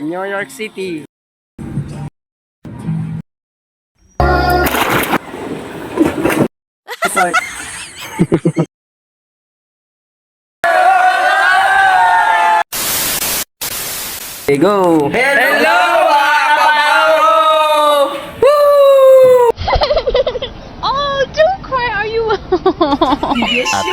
New York City. Sorry. Okay, go! Hello, Oh, don't cry, are you? A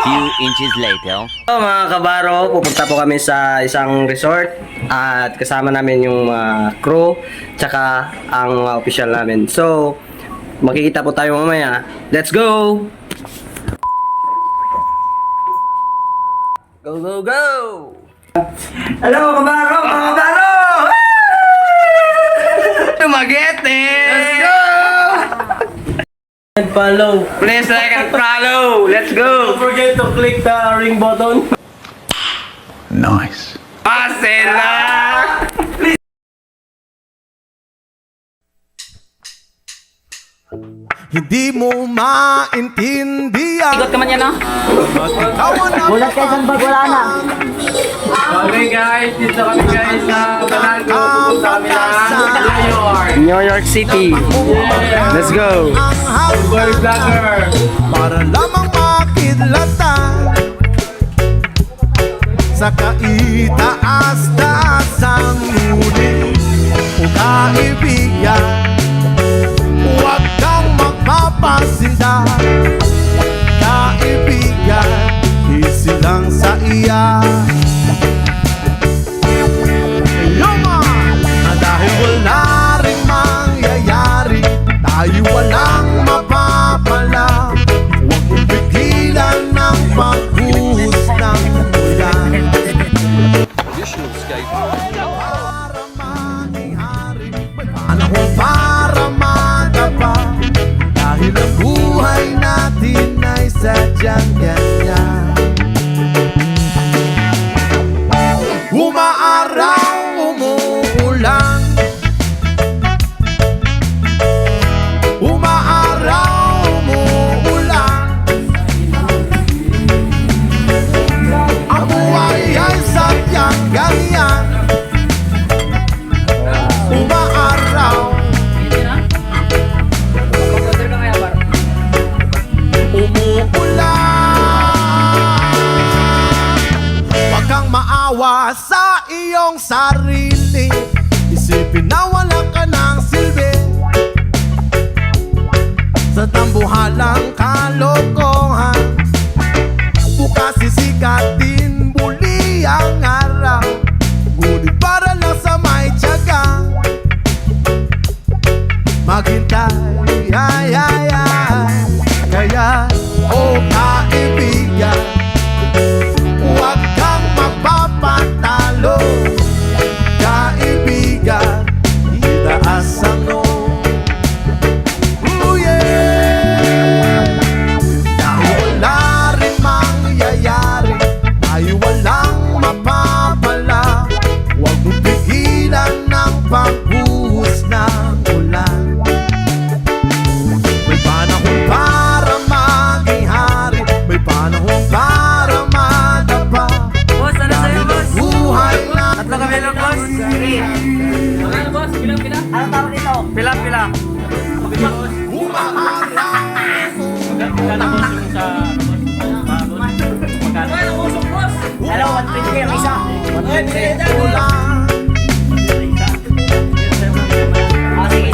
few inches later. So, mga kabaro, pupunta po kami sa isang resort at kasama namin yung crew tsaka ang mga official namin. So, makikita po tayo mamaya. Let's go! Go, go, go! Hello, kabaro! Mga kabaro! Tumagete! Let's go! And follow. Please like and follow. Let's go. Don't forget to click the ring button. Nice. Pasela! Hindi mo maintindihan. Ikot ka man yan, no? Bulat kayo sa bag, wala na. Okay guys, dito kami guys sa Balanco. Pupunta kami ng New York City. Let's go. Ang Boy vlogger. para lamang makidlatan sa kaitaas-taasang huli o kaibigan. Huwag kang magpapasinda, kaibigan, easy lang sa iya. Yaman! Dahil wala rin mangyayari, tayo walang mapapala. Huwag mong pigilan ng pagbuhos ng ulan. Para mangyari, may panahon para magapa. Dahil ang buhay natin ay sadyang ganyan. Umaaraw, umuulan. Umaaraw, umuulan. Ang buhay ay sadyang ganyan. Umaaraw, umuulan. Huwag kang maawa sa iyong sarili. Isipin na wala ka ng silbi sa tambuhalang kalokohan. Bukas sisikat din muli ang araw, ngunit para lang sa may tiyaga. Maghintay, ay, ay, ay. Kaya, oh kaibigan, huwag kang magpapatalo. Kaibigan, itaas ang noo. Oh yeah! Dahil wala rin mangyayari, tayo walang mapapala. Huwag mong pigilan ng pagbuhos ng ulan. May panahon para maging hari, may panahon para madapa. Boss, ano sa'yo boss? Buhay na Tatlo kami lang boss. Ano boss? Pila? Ano tawag dito? Pila. Hello, 120 ang isa. 120 ulan.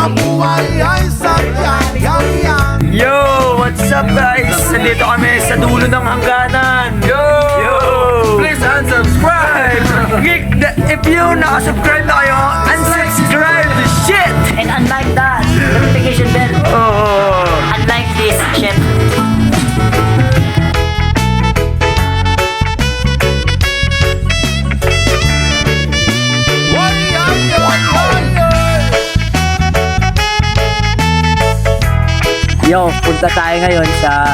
Ang buhay ay sadyang ganyan. Yo! What's up guys? Nandito kami sa dulo ng hangganan. Yo! Please unsubscribe! If you nakasubscribe na kayo, unsubscribe the shit! And unlike that, notification bell. Oh! Unlike this shit. Yo, punta tayo ngayon sa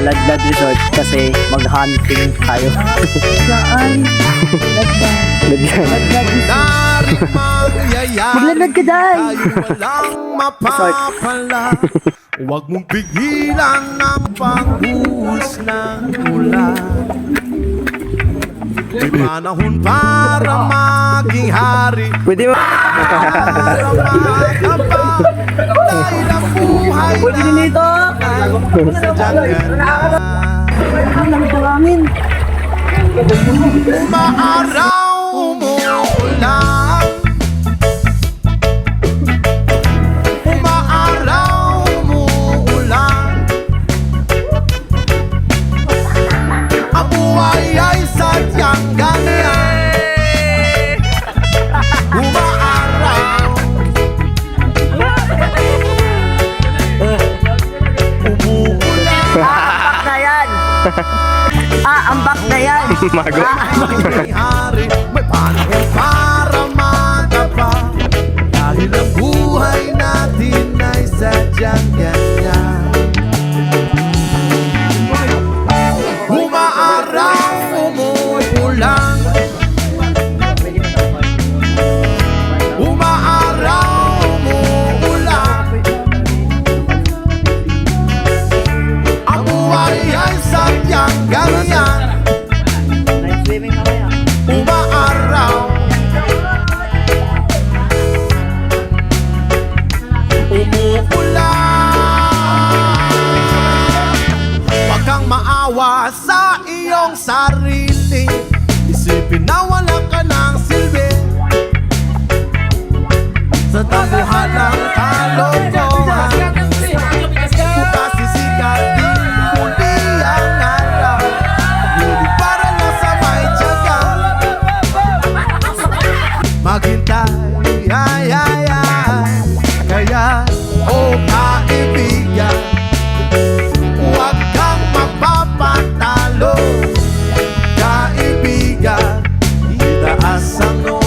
Ladlad Resort kasi mag-hunting tayo. Saan? Maglalad ka, Day! Tayo walang mapapala. Huwag mong pigilan ng pagbuhos ng ulan. May panahon para maging hari. Pwede mo. Para makapag dahil ang buhay Pwede din dito. sadyakan na. Ang lamig ng hangin. Umaaraw, umuulan. Umaaraw, umuulan. Ang buhay ay sadyang ganyan. Umaaraw, umuulan. Ambak na yan. Ambak na yan. Mago. Hari, may panahon para matapang. Dahil ang buhay natin ay sadyang ganyan. Umaaraw, umuulan. Umaaraw, umuulan. Ang buhay ay sadyang ganyan. Night swimming mamaya. Umaaraw, umuulan. Huwag kang maawa sa iyong sarili. Isipin na wala ka ng silbi. Sa tambuhan ng kalokohan, bukas sisikat din muli ang araw. Ngunit para lang sa may tiyaga, maghintay, ay, ay, ay. Kaya, oh kaibigan, huwag kang mapapatalo. Kaibigan, itaas ang noo.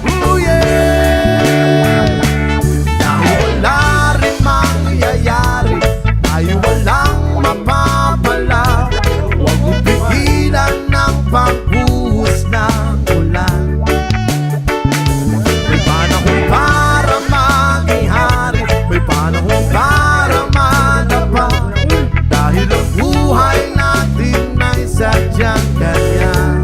Ooh, yeah. Dahil wala rin mangyayari, tayo walang mapapala. Huwag mong pigilan ng pagbuhos ng ulan. May panahon para maging hari, may panahon para madapa. Dahil ang buhay natin ay sadyang ganyan.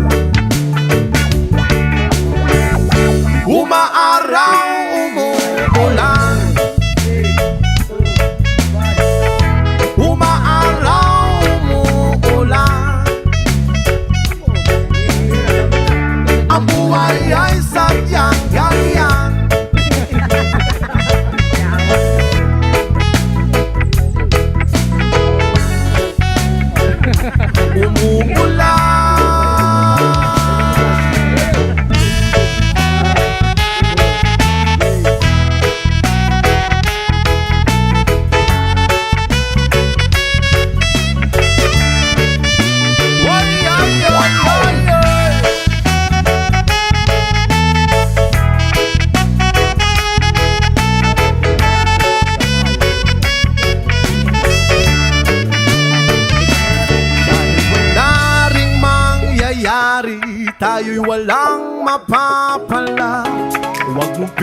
Umaaraw, umuulan. Umaaraw, umuulan. Ang buhay ay sadyang ganyan. Umuulan. Why, ay, ay. Wala ring mangyayari, tayo'y walang mapapala. Huwag mong